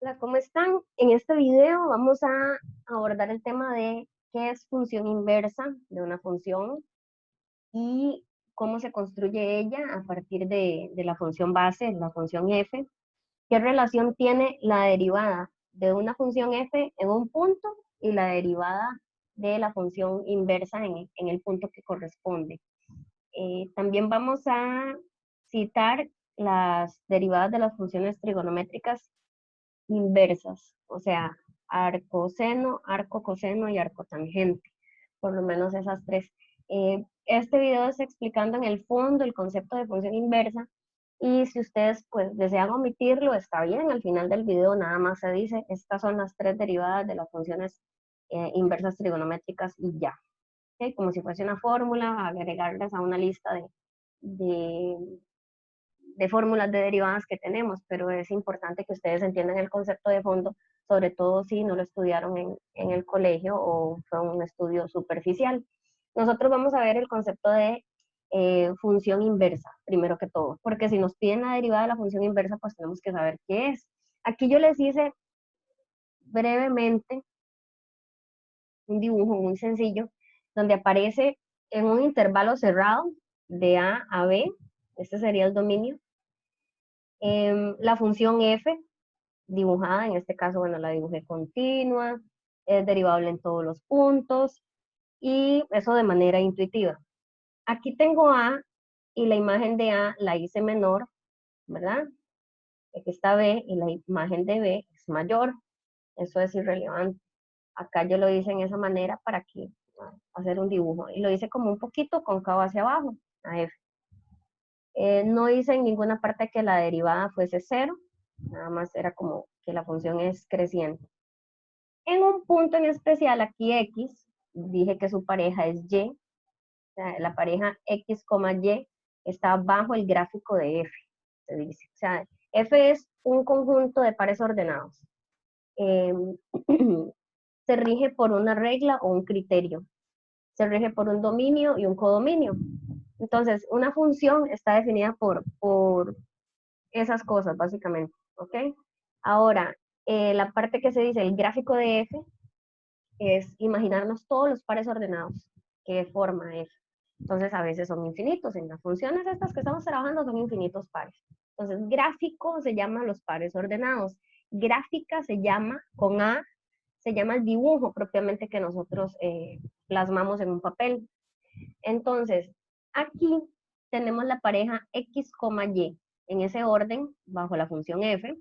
Hola, ¿cómo están? En este video vamos a abordar el tema de qué es función inversa de una función y cómo se construye ella a partir de la función base, la función f. ¿Qué relación tiene la derivada de una función f en un punto y la derivada de la función inversa en el punto que corresponde? También vamos a citar las derivadas de las funciones trigonométricas inversas, o sea, arcoseno, arcocoseno y arcotangente, por lo menos esas tres. Este video es explicando en el fondo el concepto de función inversa y si ustedes pues desean omitirlo, está bien, al final del video nada más se dice, estas son las tres derivadas de las funciones inversas trigonométricas y ya. ¿Okay? Como si fuese una fórmula, agregarlas a una lista de de fórmulas de derivadas que tenemos, pero es importante que ustedes entiendan el concepto de fondo, sobre todo si no lo estudiaron en el colegio o fue un estudio superficial. Nosotros vamos a ver el concepto de función inversa, primero que todo, porque si nos piden la derivada de la función inversa, pues tenemos que saber qué es. Aquí yo les hice brevemente un dibujo muy sencillo, donde aparece en un intervalo cerrado de A a B, este sería el dominio, la función f dibujada, en este caso, bueno, la dibujé continua, es derivable en todos los puntos y eso de manera intuitiva. Aquí tengo A y la imagen de A la hice menor, ¿verdad? Aquí está B y la imagen de B es mayor, eso es irrelevante. Acá yo lo hice en esa manera para que hacer un dibujo y lo hice como un poquito cóncavo hacia abajo, a F. No hice en ninguna parte que la derivada fuese cero, nada más era como que la función es creciente. En un punto en especial, aquí X, dije que su pareja es Y, o sea, la pareja X, Y está bajo el gráfico de F, se dice. O sea, F es un conjunto de pares ordenados. Eh, se rige por una regla o un criterio. Se rige por un dominio y un codominio. Entonces, una función está definida por esas cosas, básicamente. ¿Ok? Ahora, la parte que se dice el gráfico de F es imaginarnos todos los pares ordenados que forma F. Entonces, a veces son infinitos. En las funciones estas que estamos trabajando son infinitos pares. Entonces, gráfico se llama los pares ordenados. Gráfica se llama, con A, se llama el dibujo propiamente que nosotros plasmamos en un papel. Entonces, aquí tenemos la pareja X, Y en ese orden bajo la función F.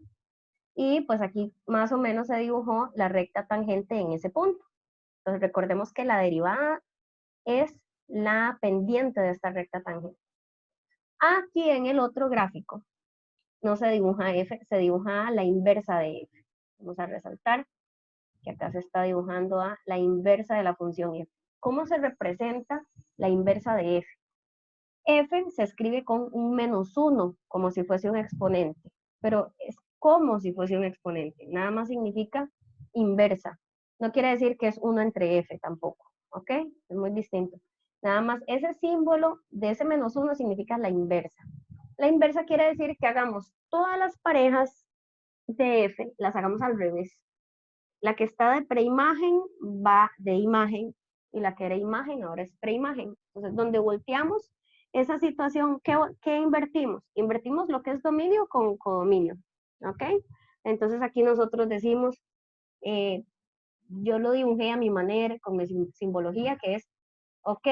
Y pues aquí más o menos se dibujó la recta tangente en ese punto. Entonces recordemos que la derivada es la pendiente de esta recta tangente. Aquí en el otro gráfico no se dibuja f, se dibuja la inversa de f. Vamos a resaltar que acá se está dibujando a la inversa de la función f. ¿Cómo se representa la inversa de f? F se escribe con un -1, como si fuese un exponente, pero es como si fuese un exponente, nada más significa inversa. No quiere decir que es 1 entre F tampoco, ¿ok? Es muy distinto. Nada más ese símbolo de ese -1 significa la inversa. La inversa quiere decir que hagamos todas las parejas de F, las hagamos al revés. La que está de preimagen va de imagen y la que era imagen ahora es preimagen. Entonces, donde volteamos esa situación, ¿qué invertimos? Invertimos lo que es dominio con codominio, ¿ok? Entonces aquí nosotros decimos, eh, yo lo dibujé a mi manera, con mi simbología, que es, ok,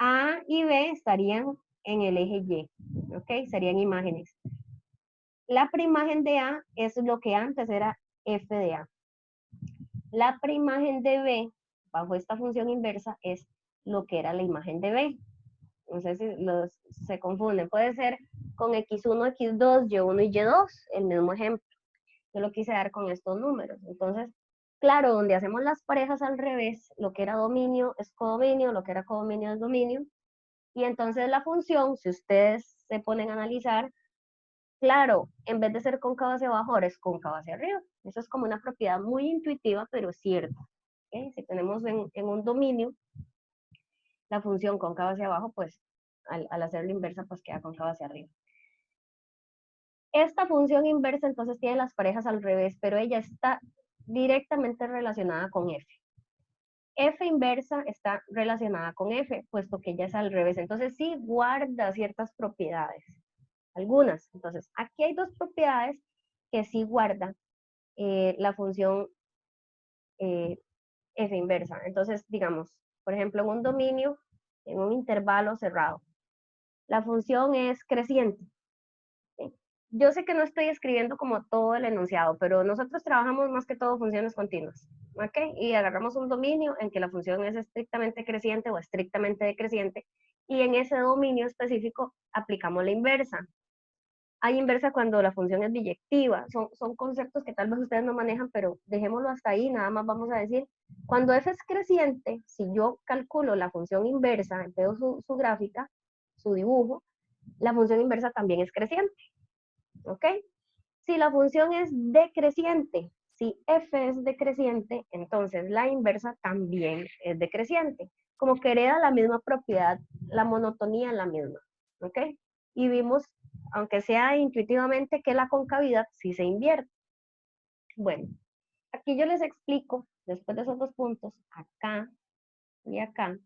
A y B estarían en el eje Y, ¿ok? Serían imágenes. La preimagen de A es lo que antes era F de A. La preimagen de B, bajo esta función inversa, es lo que era la imagen de B. No sé si se confunden. Puede ser con X1, X2, Y1 y Y2, el mismo ejemplo. Yo lo quise dar con estos números. Entonces, claro, donde hacemos las parejas al revés, lo que era dominio es codominio, lo que era codominio es dominio. Y entonces la función, si ustedes se ponen a analizar, claro, en vez de ser cóncavo hacia abajo, ahora es cóncavo hacia arriba. Eso es como una propiedad muy intuitiva, pero cierta. ¿Okay? Si tenemos en un dominio la función cóncava hacia abajo, pues al hacer la inversa, pues queda cóncava hacia arriba. Esta función inversa entonces tiene las parejas al revés, pero ella está directamente relacionada con f. F inversa está relacionada con f, puesto que ella es al revés. Entonces sí guarda ciertas propiedades, algunas. Entonces aquí hay dos propiedades que sí guarda la función f inversa. Entonces, digamos, por ejemplo, en un dominio, en un intervalo cerrado, la función es creciente. ¿Sí? Yo sé que no estoy escribiendo como todo el enunciado, pero nosotros trabajamos más que todo funciones continuas, ¿ok? Y agarramos un dominio en que la función es estrictamente creciente o estrictamente decreciente, y en ese dominio específico aplicamos la inversa. Hay inversa cuando la función es biyectiva. Son conceptos que tal vez ustedes no manejan, pero dejémoslo hasta ahí. Nada más vamos a decir, cuando f es creciente, si yo calculo la función inversa, veo su gráfica, su dibujo, la función inversa también es creciente. ¿Ok? Si la función es decreciente, si f es decreciente, entonces la inversa también es decreciente. Como que hereda la misma propiedad, la monotonía es la misma. ¿Ok? Y vimos, aunque sea intuitivamente, que la concavidad sí se invierte. Bueno, aquí yo les explico, después de esos dos puntos, acá y acá,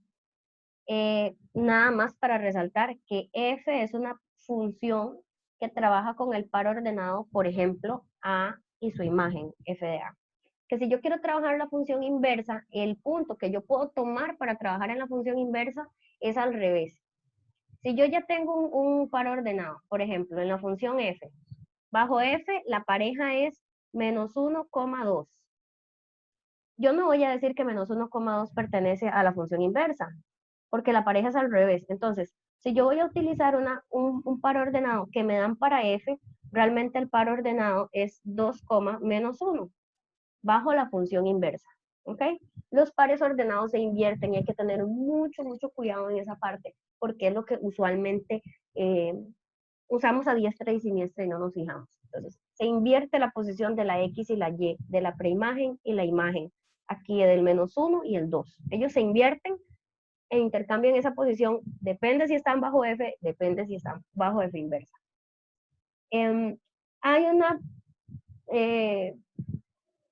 nada más para resaltar que f es una función que trabaja con el par ordenado, por ejemplo, A y su imagen, f de A. Que si yo quiero trabajar la función inversa, el punto que yo puedo tomar para trabajar en la función inversa es al revés. Si yo ya tengo un par ordenado, por ejemplo, en la función f, bajo f la pareja es menos 1,2. Yo no voy a decir que menos 1,2 pertenece a la función inversa, porque la pareja es al revés. Entonces, si yo voy a utilizar un par ordenado que me dan para f, realmente el par ordenado es 2, menos 1, bajo la función inversa. ¿Ok? Los pares ordenados se invierten y hay que tener mucho, mucho cuidado en esa parte, porque es lo que usualmente usamos a diestra y siniestra y no nos fijamos. Entonces, se invierte la posición de la X y la Y, de la preimagen y la imagen, aquí del menos 1 y el 2. Ellos se invierten e intercambian esa posición, depende si están bajo F, depende si están bajo F inversa. Hay una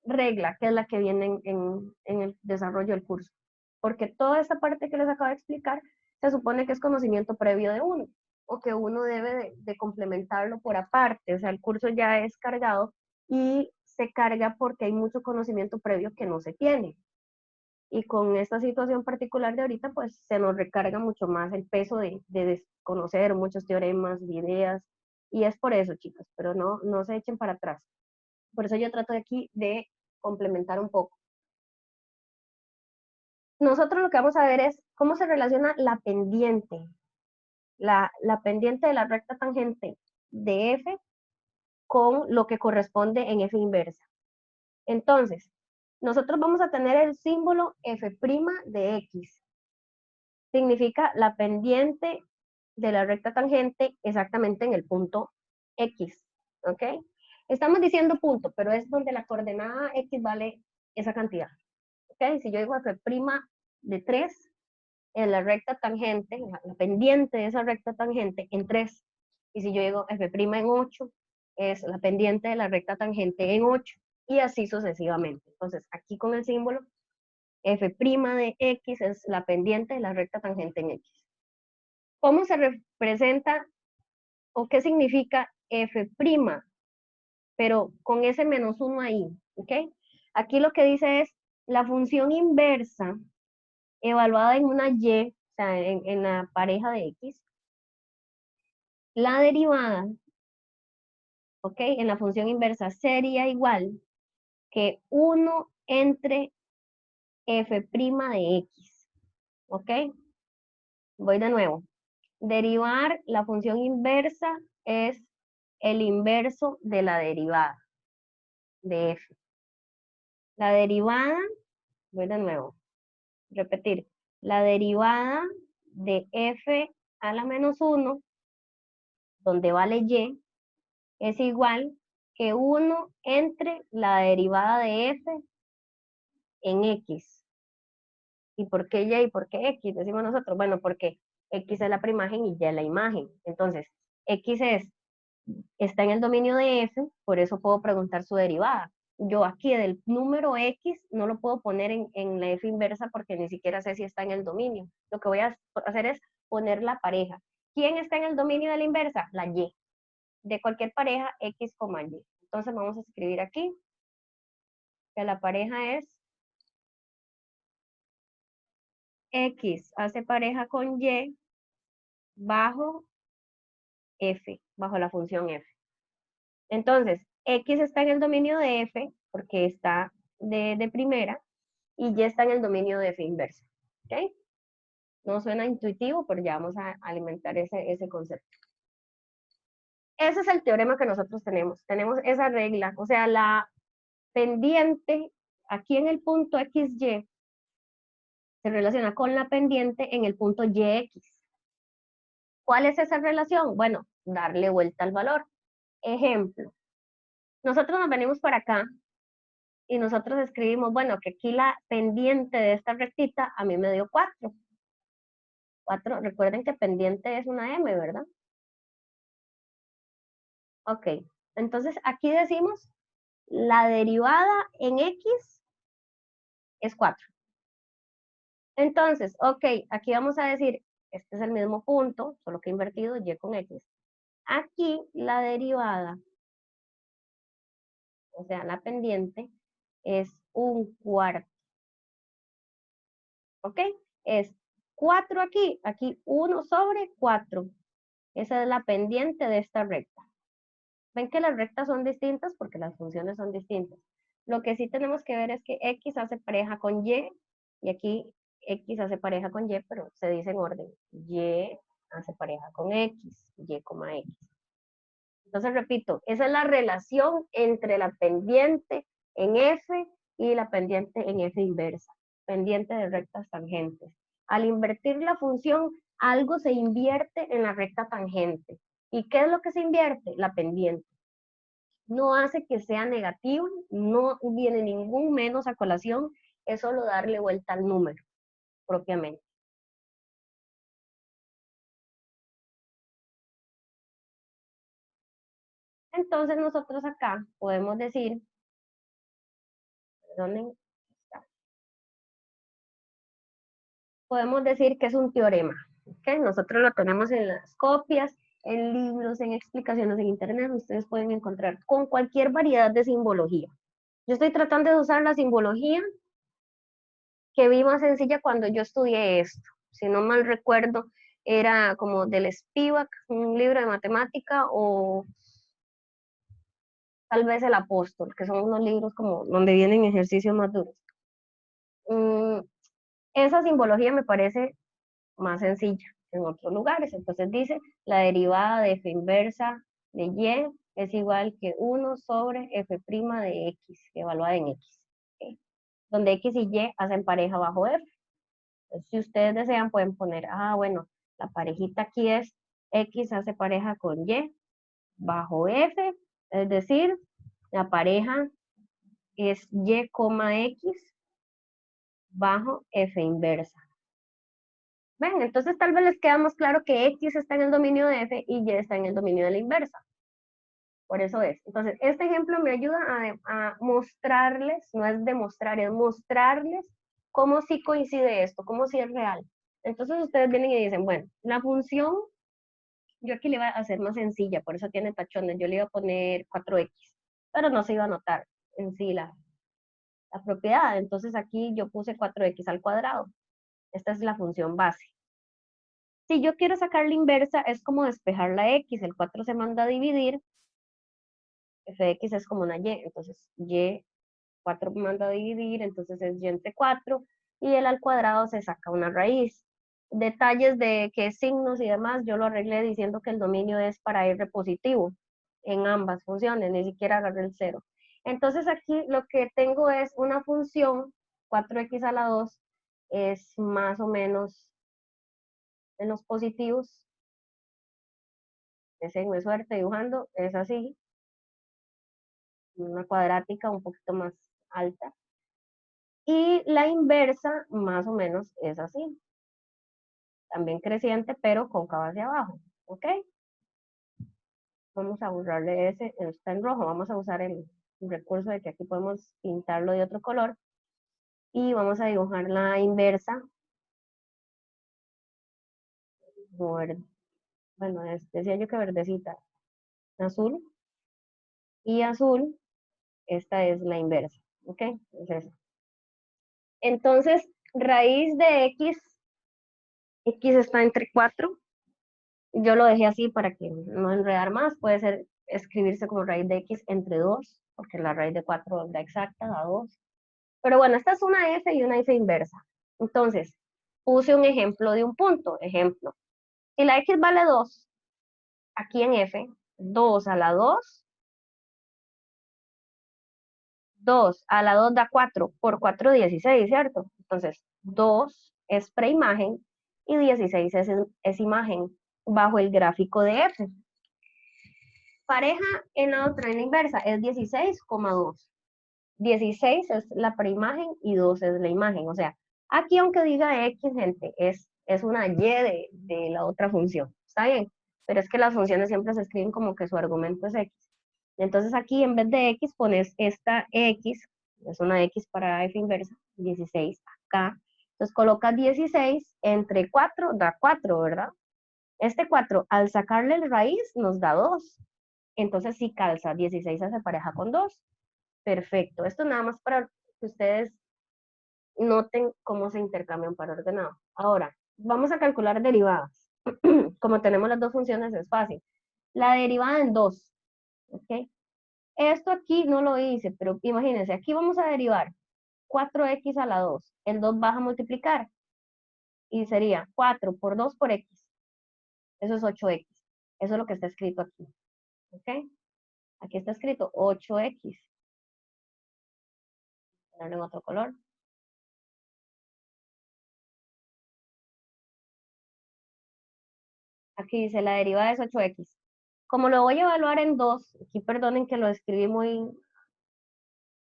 regla que es la que viene en el desarrollo del curso, porque toda esta parte que les acabo de explicar se supone que es conocimiento previo de uno, o que uno debe de complementarlo por aparte, o sea, el curso ya es cargado y se carga porque hay mucho conocimiento previo que no se tiene. Y con esta situación particular de ahorita, pues se nos recarga mucho más el peso de desconocer muchos teoremas, ideas, y es por eso, chicos, pero no se echen para atrás. Por eso yo trato de aquí de complementar un poco. Nosotros lo que vamos a ver es cómo se relaciona la pendiente, la pendiente de la recta tangente de f con lo que corresponde en f inversa. Entonces, nosotros vamos a tener el símbolo f' de x. Significa la pendiente de la recta tangente exactamente en el punto x, ¿ok? Estamos diciendo punto, pero es donde la coordenada x vale esa cantidad, ¿ok? Si yo digo f' de 3, en la recta tangente, la pendiente de esa recta tangente en 3. Y si yo digo f' en 8, es la pendiente de la recta tangente en 8. Y así sucesivamente. Entonces, aquí con el símbolo, f' de x es la pendiente de la recta tangente en x. ¿Cómo se representa o qué significa f'? Pero con ese menos 1 ahí, ¿ok? Aquí lo que dice es la función inversa evaluada en una y, o sea, en la pareja de x, la derivada, ¿ok? En la función inversa sería igual que 1 entre f' de x, ¿ok? Voy de nuevo. Derivar la función inversa es el inverso de la derivada de f. La derivada, voy de nuevo, repetir, la derivada de f a la menos 1, donde vale y, es igual que 1 entre la derivada de f en x. ¿Y por qué y y por qué x? Decimos nosotros, bueno, porque x es la preimagen y y es la imagen. Entonces, x es está en el dominio de f, por eso puedo preguntar su derivada. Yo aquí del número x no lo puedo poner en la f inversa porque ni siquiera sé si está en el dominio. Lo que voy a hacer es poner la pareja. ¿Quién está en el dominio de la inversa? La y. De cualquier pareja, x, y. Entonces vamos a escribir aquí que la pareja es x hace pareja con y bajo f, bajo la función f. Entonces, x está en el dominio de f porque está de primera y y está en el dominio de f inversa. ¿Ok? No suena intuitivo, pero ya vamos a alimentar ese concepto. Ese es el teorema que nosotros tenemos. Tenemos esa regla, o sea, la pendiente aquí en el punto XY se relaciona con la pendiente en el punto YX. ¿Cuál es esa relación? Bueno, darle vuelta al valor. Ejemplo, nosotros nos venimos para acá y nosotros escribimos, bueno, que aquí la pendiente de esta rectita a mí me dio 4. 4, recuerden que pendiente es una M, ¿verdad? Ok, entonces aquí decimos la derivada en X es 4. Entonces, ok, aquí vamos a decir, este es el mismo punto, solo que invertido Y con X. Aquí la derivada, o sea, la pendiente, es un cuarto. ¿Ok? Es 4 aquí, aquí 1 sobre 4. Esa es la pendiente de esta recta. Ven que las rectas son distintas porque las funciones son distintas. Lo que sí tenemos que ver es que X hace pareja con y aquí X hace pareja con Y, pero se dice en orden. Y hace pareja con X, Y, X. Entonces, repito, esa es la relación entre la pendiente en F y la pendiente en F inversa, pendiente de rectas tangentes. Al invertir la función, algo se invierte en la recta tangente. ¿Y qué es lo que se invierte? La pendiente. No hace que sea negativo, no viene ningún menos a colación, es solo darle vuelta al número propiamente. Entonces nosotros acá podemos decir, perdonen, podemos decir que es un teorema. ¿Okay? Nosotros lo tenemos en las copias, en libros, en explicaciones en internet, ustedes pueden encontrar con cualquier variedad de simbología. Yo estoy tratando de usar la simbología que vi más sencilla cuando yo estudié esto. Si no mal recuerdo, era como del Spivak, un libro de matemática, o tal vez el Apóstol, que son unos libros como donde vienen ejercicios más duros. Esa simbología me parece más sencilla en otros lugares. Entonces dice, la derivada de f inversa de y es igual que 1 sobre f' de x, evaluada en x. ¿Okay? Donde x y y hacen pareja bajo f. Entonces, si ustedes desean, pueden poner, bueno, la parejita aquí es x hace pareja con y bajo f, es decir, la pareja es y, x bajo f inversa. Ven, entonces tal vez les queda más claro que X está en el dominio de F y Y está en el dominio de la inversa. Por eso es. Entonces, este ejemplo me ayuda a mostrarles, no es demostrar, es mostrarles cómo sí coincide esto, cómo sí es real. Entonces ustedes vienen y dicen, bueno, la función, yo aquí le iba a hacer más sencilla, por eso tiene tachones, yo le iba a poner 4X, pero no se iba a notar en sí la propiedad. Entonces aquí yo puse 4X al cuadrado. Esta es la función base. Si yo quiero sacar la inversa, es como despejar la x, el 4 se manda a dividir, f de x es como una y, entonces y, 4 me manda a dividir, entonces es y entre 4, y el al cuadrado se saca una raíz. Detalles de qué signos y demás, yo lo arreglé diciendo que el dominio es para r positivo en ambas funciones, ni siquiera agarré el 0. Entonces aquí lo que tengo es una función, 4x a la 2, es más o menos en los positivos, deseenme suerte dibujando, es así, una cuadrática un poquito más alta. Y la inversa más o menos es así, también creciente, pero cóncava hacia abajo, ¿ok? Vamos a borrarle ese, está en rojo, vamos a usar el recurso de que aquí podemos pintarlo de otro color y vamos a dibujar la inversa, bueno, decía yo que verdecita, azul y azul, esta es la inversa, ¿ok? Entonces, raíz de x está entre 4, yo lo dejé así para que no enredar más, puede ser escribirse como raíz de x entre 2, porque la raíz de 4 da exacta, da 2. Pero bueno, esta es una f y una f inversa. Entonces, puse un ejemplo de un punto. Ejemplo, si la x vale 2, aquí en f, 2 a la 2, 2 a la 2 da 4, por 4, 16, ¿cierto? Entonces, 2 es preimagen y 16 es imagen bajo el gráfico de f. Pareja en la otra, en la inversa, es 16,2. 16 es la preimagen y 2 es la imagen. O sea, aquí aunque diga x, gente, es una y de la otra función. ¿Está bien? Pero es que las funciones siempre se escriben como que su argumento es x. Entonces aquí en vez de x pones esta x, es una x para f inversa, 16 acá. Entonces colocas 16 entre 4 da 4, ¿verdad? Este 4 al sacarle el raíz nos da 2. Entonces si calza, 16 se pareja con 2. Perfecto. Esto nada más para que ustedes noten cómo se intercambian para ordenado. Ahora, vamos a calcular derivadas. Como tenemos las dos funciones, es fácil. La derivada en 2, ¿ok? Esto aquí no lo hice, pero imagínense, aquí vamos a derivar 4x a la 2. El 2 baja a multiplicar y sería 4 por 2 por x. Eso es 8x. Eso es lo que está escrito aquí, ¿ok? Aquí está escrito 8x. Ponerlo en otro color. Aquí dice la derivada es 8x. Como lo voy a evaluar en 2, aquí perdonen que lo escribí muy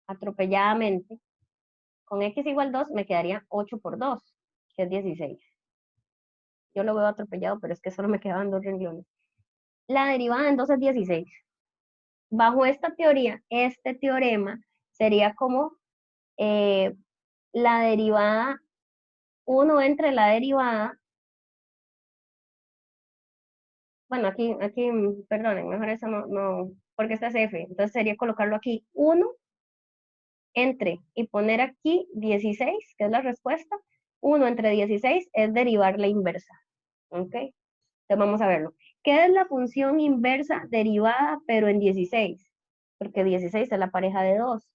atropelladamente, con x igual 2 me quedaría 8 por 2, que es 16. Yo lo veo atropellado, pero es que solo me quedaban dos renglones. La derivada en 2 es 16. Bajo esta teoría, este teorema sería como eh, la derivada, 1 entre la derivada, bueno, aquí, perdonen, mejor eso no, porque esta es f, entonces sería colocarlo aquí, 1 entre y poner aquí 16, que es la respuesta. 1 entre 16 es derivar la inversa. ¿Ok? Entonces vamos a verlo. ¿Qué es la función inversa derivada pero en 16? Porque 16 es la pareja de 2,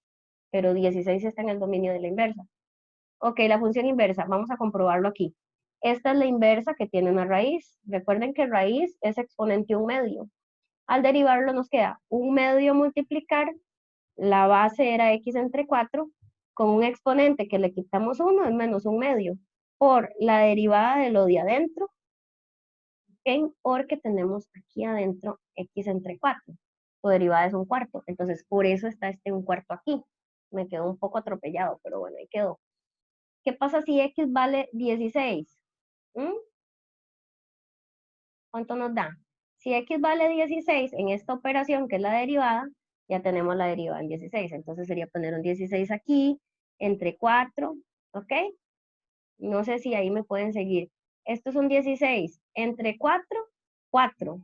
pero 16 está en el dominio de la inversa. Ok, la función inversa, vamos a comprobarlo aquí. Esta es la inversa que tiene una raíz. Recuerden que raíz es exponente 1/2. Al derivarlo nos queda 1/2 multiplicar la base era x entre 4, con un exponente que le quitamos 1 es menos 1/2, por la derivada de lo de adentro, porque tenemos aquí adentro x entre 4. Su derivada es 1/4, entonces por eso está este 1/4 aquí. Me quedó un poco atropellado, pero bueno, ahí quedó. ¿Qué pasa si x vale 16? ¿Mm? ¿Cuánto nos da? Si x vale 16 en esta operación, que es la derivada, ya tenemos la derivada en 16. Entonces sería poner un 16 aquí, entre 4, ¿ok? No sé si ahí me pueden seguir. Esto es un 16, entre 4, 4.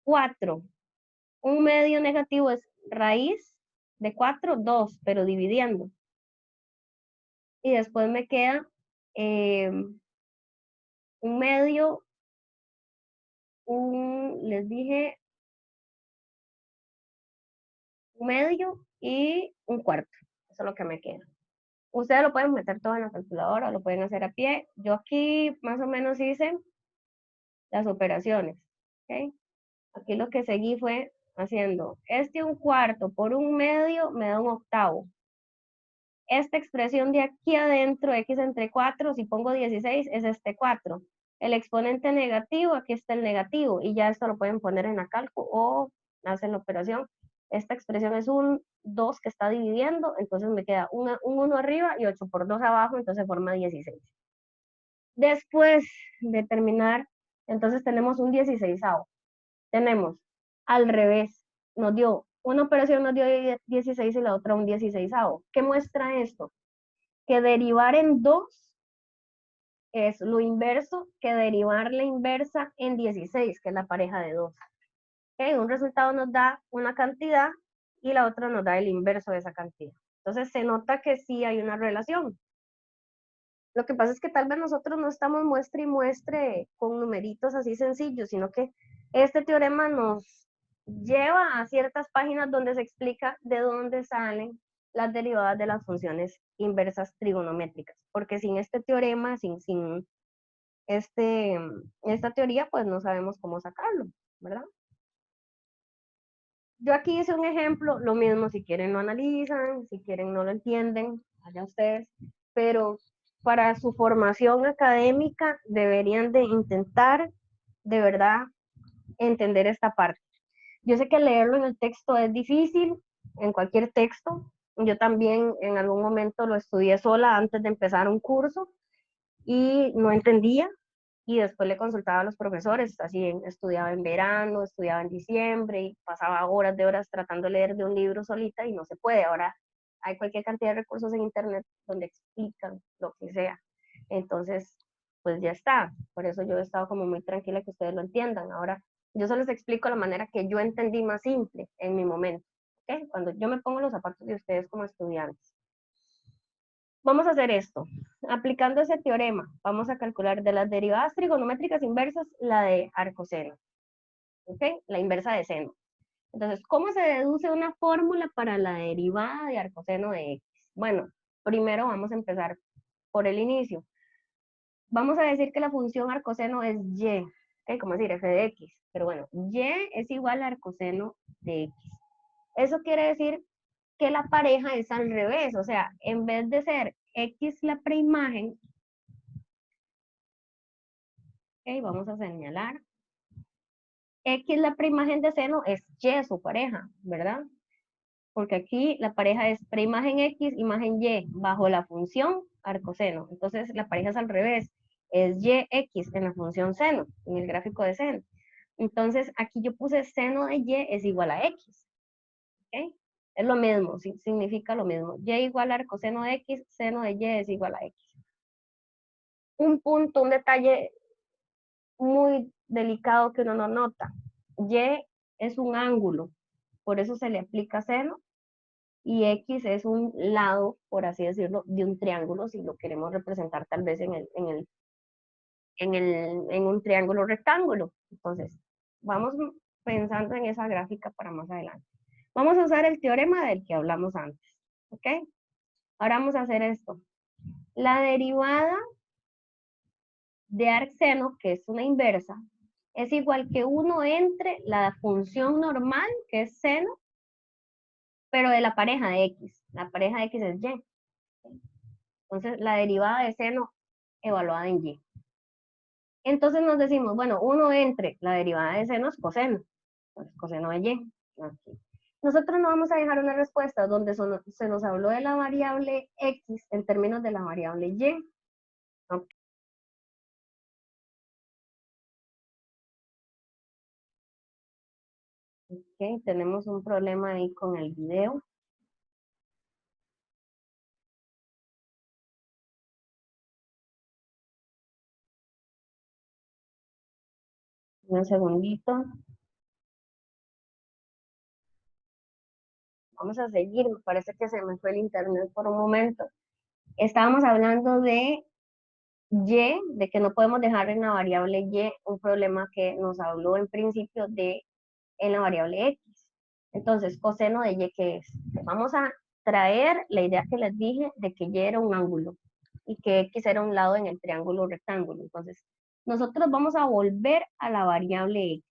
4. Un medio negativo es raíz de 4, 2, pero dividiendo. Y después me queda un medio, les dije, un medio y un cuarto. Eso es lo que me queda. Ustedes lo pueden meter todo en la calculadora, lo pueden hacer a pie. Yo aquí más o menos hice las operaciones. ¿Ok? Aquí lo que seguí fue haciendo este 1/4 por 1/2 me da 1/8. Esta expresión de aquí adentro, x entre 4, si pongo 16, es este 4. El exponente negativo, aquí está el negativo, y ya esto lo pueden poner en la cálculo o hacen la operación. Esta expresión es un 2 que está dividiendo, entonces me queda un 1 arriba y 8 por 2 abajo, entonces forma 16. Después de terminar, entonces tenemos un 16avo. Tenemos al revés. Una operación nos dio 16 y la otra un 16avo. ¿Qué muestra esto? Que derivar en 2 es lo inverso que derivar la inversa en 16, que es la pareja de 2. ¿Okay? Un resultado nos da una cantidad y la otra nos da el inverso de esa cantidad. Entonces se nota que sí hay una relación. Lo que pasa es que tal vez nosotros no estamos muestre y muestre con numeritos así sencillos, sino que este teorema nos lleva a ciertas páginas donde se explica de dónde salen las derivadas de las funciones inversas trigonométricas, porque sin este teorema, sin esta teoría, pues no sabemos cómo sacarlo, ¿verdad? Yo aquí hice un ejemplo, lo mismo, si quieren lo analizan, si quieren no lo entienden, allá ustedes, pero para su formación académica deberían de intentar de verdad entender esta parte. Yo sé que leerlo en el texto es difícil, en cualquier texto. Yo también en algún momento lo estudié sola antes de empezar un curso y no entendía, y después le consultaba a los profesores, así estudiaba en verano, estudiaba en diciembre y pasaba horas de horas tratando de leer de un libro solita y no se puede. Ahora hay cualquier cantidad de recursos en internet donde explican lo que sea. Entonces, pues ya está. Por eso yo he estado como muy tranquila que ustedes lo entiendan. Ahora yo solo les explico la manera que yo entendí más simple en mi momento. ¿Okay? Cuando yo me pongo los zapatos de ustedes como estudiantes. Vamos a hacer esto. Aplicando ese teorema, vamos a calcular de las derivadas trigonométricas inversas la de arcoseno. ¿Ok? La inversa de seno. Entonces, ¿cómo se deduce una fórmula para la derivada de arcoseno de x? Bueno, primero vamos a empezar por el inicio. Vamos a decir que la función arcoseno es y, ¿ok? Como decir f de x. Pero bueno, y es igual a arcoseno de x. Eso quiere decir que la pareja es al revés, o sea, en vez de ser x la preimagen, ok, vamos a señalar, x la preimagen de seno es y su pareja, ¿verdad? Porque aquí la pareja es preimagen x, imagen y, bajo la función arcoseno. Entonces la pareja es al revés, es y x en la función seno, en el gráfico de seno. Entonces aquí yo puse seno de y es igual a x, ¿ok? Es lo mismo, significa lo mismo. Y igual a arcoseno de x, seno de y es igual a x. Un punto, un detalle muy delicado que uno no nota. Y es un ángulo, por eso se le aplica seno, y X es un lado, por así decirlo, de un triángulo, si lo queremos representar tal vez en un triángulo rectángulo. Entonces, vamos pensando en esa gráfica para más adelante. Vamos a usar el teorema del que hablamos antes, ¿ok? Ahora vamos a hacer esto. La derivada de arcseno, que es una inversa, es igual que 1 entre la función normal, que es seno, pero de la pareja de x. La pareja de x es y. Entonces, la derivada de seno evaluada en y. Entonces nos decimos, bueno, 1 entre la derivada de seno es coseno. Pues coseno de y. Aquí. Nosotros no vamos a dejar una respuesta donde se nos habló de la variable x en términos de la variable y. ¿Okay? Ok, tenemos un problema ahí con el video. Un segundito. Vamos a seguir, me parece que se me fue el internet por un momento. Estábamos hablando de y, de que no podemos dejar en la variable y un problema que nos habló en principio de en la variable x. Entonces, coseno de y, ¿qué es? Vamos a traer la idea que les dije de que y era un ángulo y que x era un lado en el triángulo rectángulo. Entonces, nosotros vamos a volver a la variable x.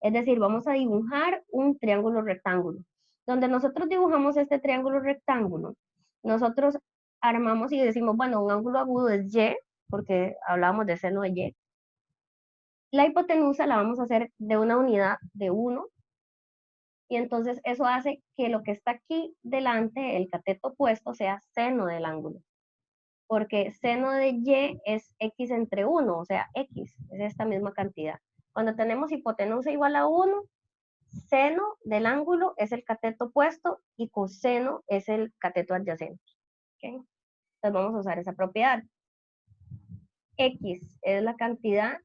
Es decir, vamos a dibujar un triángulo rectángulo. Donde nosotros dibujamos este triángulo rectángulo, nosotros armamos y decimos, bueno, un ángulo agudo es y, porque hablábamos de seno de y. La hipotenusa la vamos a hacer de una unidad de 1, y entonces eso hace que lo que está aquí delante, el cateto opuesto, sea seno del ángulo, porque seno de y es x entre 1, o sea, x, es esta misma cantidad. Cuando tenemos hipotenusa igual a 1, seno del ángulo es el cateto opuesto y coseno es el cateto adyacente. ¿Okay? Entonces vamos a usar esa propiedad. X es la cantidad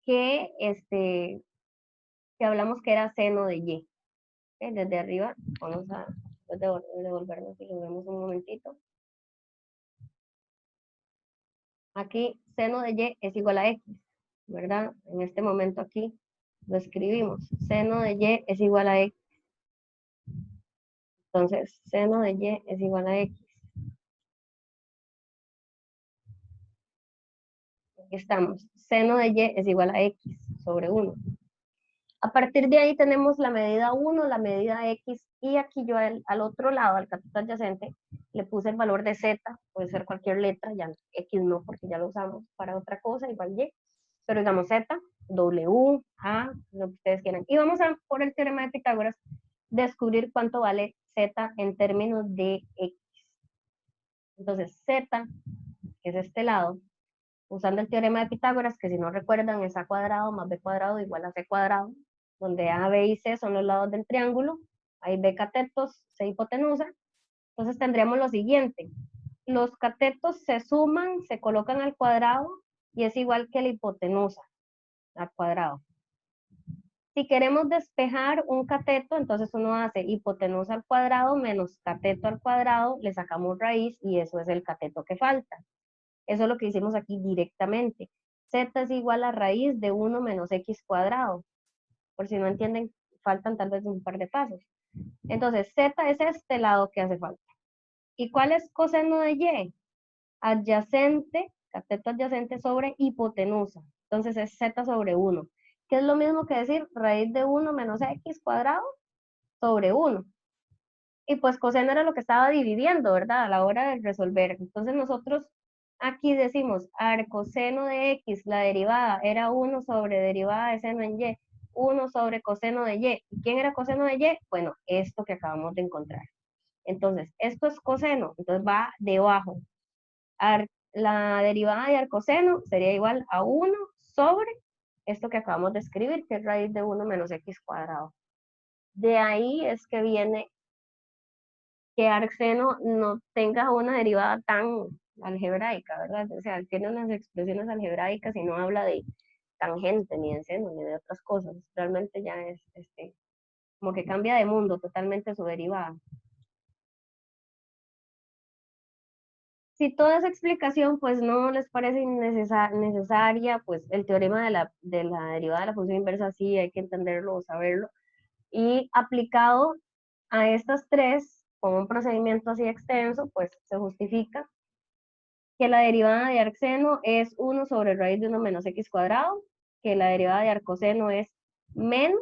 que, que hablamos que era seno de Y. ¿Okay? Desde arriba, vamos a devolvernos y lo vemos un momentito. Aquí seno de Y es igual a X, ¿verdad? En este momento aquí lo escribimos. Seno de Y es igual a X. Entonces, seno de Y es igual a X. Aquí estamos. Seno de Y es igual a X sobre 1. A partir de ahí tenemos la medida 1, la medida X, y aquí yo al otro lado, al cateto adyacente, le puse el valor de Z, puede ser cualquier letra, ya X no, porque ya lo usamos para otra cosa, igual Y, pero digamos Z, W, A, lo que ustedes quieran. Y vamos a, por el teorema de Pitágoras, descubrir cuánto vale Z en términos de X. Entonces, Z, que es este lado, usando el teorema de Pitágoras, que si no recuerdan es A cuadrado más B cuadrado igual a C cuadrado, donde A, B y C son los lados del triángulo, hay B catetos, C hipotenusa. Entonces tendríamos lo siguiente: los catetos se suman, se colocan al cuadrado y es igual que la hipotenusa al cuadrado. Si queremos despejar un cateto, entonces uno hace hipotenusa al cuadrado menos cateto al cuadrado, le sacamos raíz y eso es el cateto que falta. Eso es lo que hicimos aquí directamente. Z es igual a raíz de 1 menos X cuadrado. Por si no entienden, faltan tal vez un par de pasos. Entonces, Z es este lado que hace falta. ¿Y cuál es coseno de Y? Adyacente, cateto adyacente sobre hipotenusa. Entonces es Z sobre 1, que es lo mismo que decir raíz de 1 menos X cuadrado sobre 1. Y pues coseno era lo que estaba dividiendo, ¿verdad? A la hora de resolver. Entonces nosotros aquí decimos arcoseno de X, la derivada era 1 sobre derivada de seno en Y, 1 sobre coseno de Y. ¿Y quién era coseno de Y? Bueno, esto que acabamos de encontrar. Entonces, esto es coseno, entonces va debajo. La derivada de arcoseno sería igual a 1 sobre esto que acabamos de escribir, que es raíz de 1 menos X cuadrado. De ahí es que viene que arcseno no tenga una derivada tan algebraica, ¿verdad? O sea, tiene unas expresiones algebraicas y no habla de tangente, ni de seno, ni de otras cosas. Realmente ya es como que cambia de mundo totalmente su derivada. Si toda esa explicación pues no les parece necesaria, pues el teorema de la derivada de la función inversa sí hay que entenderlo o saberlo. Y aplicado a estas tres, con un procedimiento así extenso, pues se justifica que la derivada de arcseno es 1 sobre raíz de 1 menos x cuadrado, que la derivada de arcoseno es menos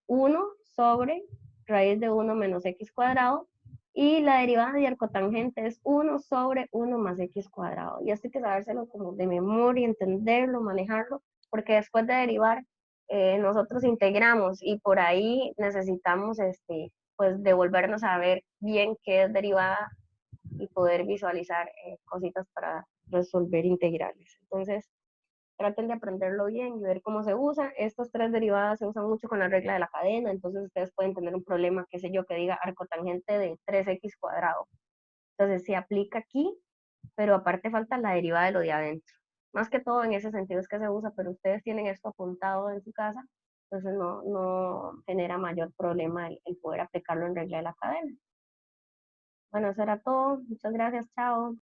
1 sobre raíz de 1 menos x cuadrado, y la derivada de arcotangente es 1 sobre 1 más x cuadrado. Y esto hay que sabérselo como de memoria, entenderlo, manejarlo, porque después de derivar, nosotros integramos y por ahí necesitamos pues devolvernos a ver bien qué es derivada y poder visualizar cositas para resolver integrales. Entonces, traten de aprenderlo bien y ver cómo se usa. Estas tres derivadas se usan mucho con la regla de la cadena, entonces ustedes pueden tener un problema, qué sé yo, que diga arcotangente de 3x cuadrado. Entonces se aplica aquí, pero aparte falta la derivada de lo de adentro. Más que todo en ese sentido es que se usa, pero ustedes tienen esto apuntado en su casa, entonces no genera mayor problema el poder aplicarlo en regla de la cadena. Bueno, eso era todo. Muchas gracias. Chao.